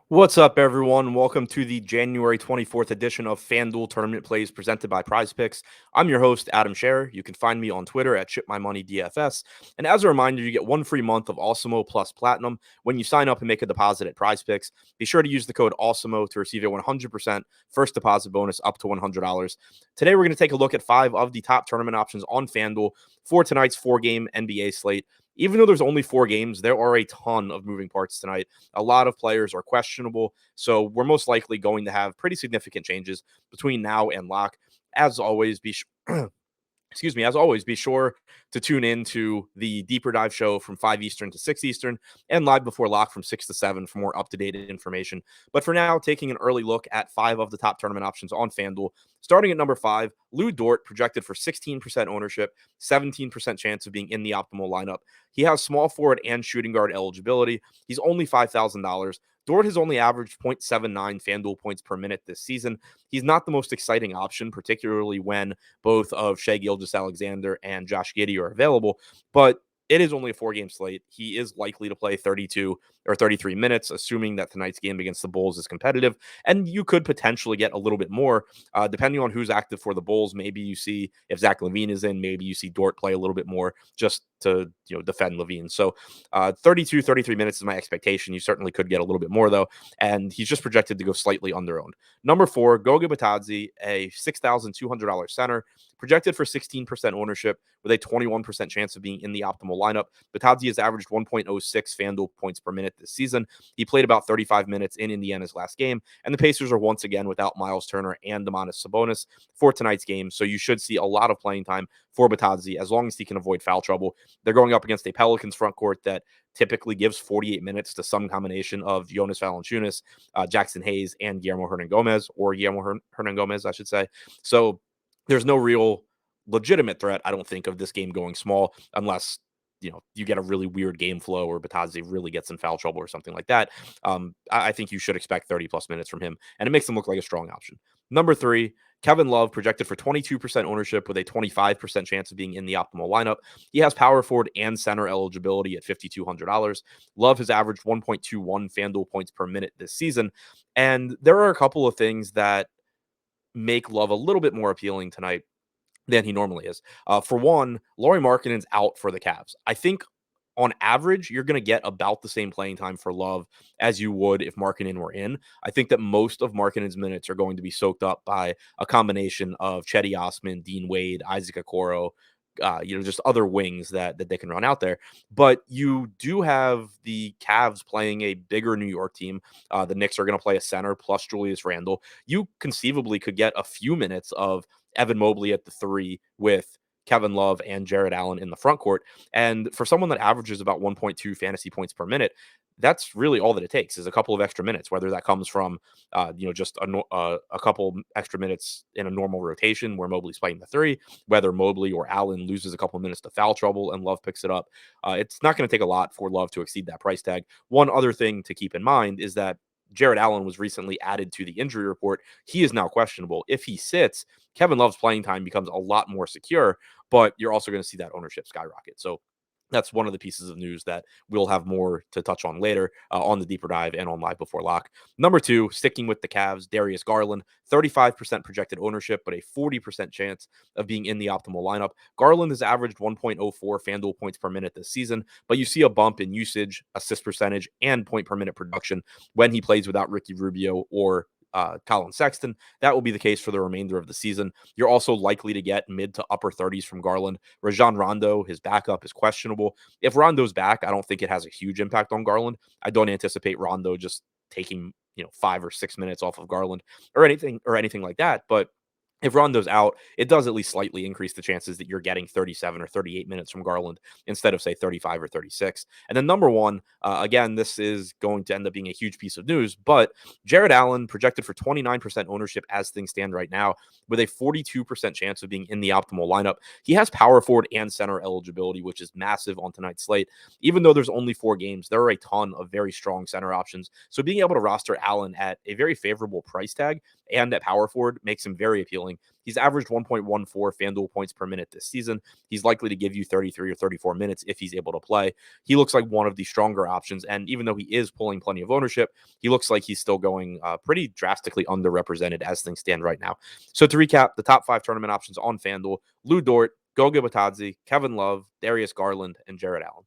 What's up, everyone? Welcome to the January 24th edition of FanDuel Tournament Plays presented by Prize Picks. I'm your host, Adam Scherer. You can find me on Twitter at ShipMyMoneyDFS. And as a reminder, you get 1 free month of Awesemo plus Platinum when you sign up and make a deposit at Prize Picks. Be sure to use the code Awesemo to receive a 100% first deposit bonus up to $100. Today, we're going to take a look at 5 of the top tournament options on FanDuel for tonight's 4-game NBA slate. Even though there's only 4 games, there are a ton of moving parts tonight. A lot of players are questionable, so we're most likely going to have pretty significant changes between now and lock. As always, be sure to tune in to the Deeper Dive show from 5 Eastern to 6 Eastern and live before lock from 6 to 7 for more up-to-date information. But for now, taking an early look at 5 of the top tournament options on FanDuel. Starting at number 5, Lou Dort, projected for 16% ownership, 17% chance of being in the optimal lineup. He has small forward and shooting guard eligibility. He's only $5,000. Dort has only averaged 0.79 FanDuel points per minute this season. He's not the most exciting option, particularly when both of Shai Gilgeous-Alexander and Josh Giddey are available, but it is only a 4-game slate. He is likely to play 32 or 33 minutes, assuming that tonight's game against the Bulls is competitive. And you could potentially get a little bit more, depending on who's active for the Bulls. Maybe you see if Zach LaVine is in, maybe you see Dort play a little bit more just to defend LaVine. So 32, 33 minutes is my expectation. You certainly could get a little bit more, though. And he's just projected to go slightly under-owned. Number 4, Goga Bitadze, a $6,200 center, projected for 16% ownership with a 21% chance of being in the optimal lineup. Bitadze has averaged 1.06 FanDuel points per minute this season. He played about 35 minutes in Indiana's last game, and the Pacers are once again without Miles Turner and Domantas Sabonis for tonight's game, so you should see a lot of playing time for Bitadze as long as he can avoid foul trouble. They're going up against a Pelicans front court that typically gives 48 minutes to some combination of Jonas Valanciunas, Jackson Hayes, and Guillermo Hernan-Gomez, I should say. So there's no real legitimate threat, I don't think, of this game going small unless you get a really weird game flow or Bitadze really gets in foul trouble or something like that. I think you should expect 30 plus minutes from him, and it makes him look like a strong option. Number 3, Kevin Love, projected for 22% ownership with a 25% chance of being in the optimal lineup. He has power forward and center eligibility at $5,200. Love has averaged 1.21 FanDuel points per minute this season, and there are a couple of things that make Love a little bit more appealing tonight than he normally is. For one, Lauri Markkanen's out for the Cavs. I think on average, you're going to get about the same playing time for Love as you would if Markkanen were in. I think that most of Markkanen's minutes are going to be soaked up by a combination of Cedi Osman, Dean Wade, Isaac Okoro, just other wings that they can run out there. But you do have the Cavs playing a bigger New York team. The Knicks are going to play a center plus Julius Randle. You conceivably could get a few minutes of Evan Mobley at the 3 with Kevin Love and Jared Allen in the front court. And for someone that averages about 1.2 fantasy points per minute, that's really all that it takes is a couple of extra minutes, whether that comes from, just a couple extra minutes in a normal rotation where Mobley's playing the 3, whether Mobley or Allen loses a couple of minutes to foul trouble and Love picks it up. It's not going to take a lot for Love to exceed that price tag. One other thing to keep in mind is that Jared Allen was recently added to the injury report. He is now questionable. If he sits, Kevin Love's playing time becomes a lot more secure, but you're also going to see that ownership skyrocket. So that's one of the pieces of news that we'll have more to touch on later on the deeper dive and on live before lock. Number 2, sticking with the Cavs, Darius Garland, 35% projected ownership, but a 40% chance of being in the optimal lineup. Garland has averaged 1.04 FanDuel points per minute this season, but you see a bump in usage, assist percentage, and point per minute production when he plays without Ricky Rubio or Colin Sexton. That will be the case for the remainder of the season. You're also likely to get mid to upper 30s from Garland. Rajon Rondo, his backup, is questionable. If Rondo's back, I don't think it has a huge impact on Garland. I don't anticipate Rondo just taking 5 or 6 minutes off of Garland or anything like that. But if Rondo's out, it does at least slightly increase the chances that you're getting 37 or 38 minutes from Garland instead of, say, 35 or 36. And then number 1, again, this is going to end up being a huge piece of news, but Jared Allen projected for 29% ownership as things stand right now with a 42% chance of being in the optimal lineup. He has power forward and center eligibility, which is massive on tonight's slate. Even though there's only 4 games, there are a ton of very strong center options. So being able to roster Allen at a very favorable price tag and at power forward makes him very appealing ceiling. He's averaged 1.14 FanDuel points per minute this season. He's likely to give you 33 or 34 minutes if he's able to play. He looks like one of the stronger options. And even though he is pulling plenty of ownership, he looks like he's still going pretty drastically underrepresented as things stand right now. So to recap, the top 5 tournament options on FanDuel: Lou Dort, Goga Batadze, Kevin Love, Darius Garland, and Jared Allen.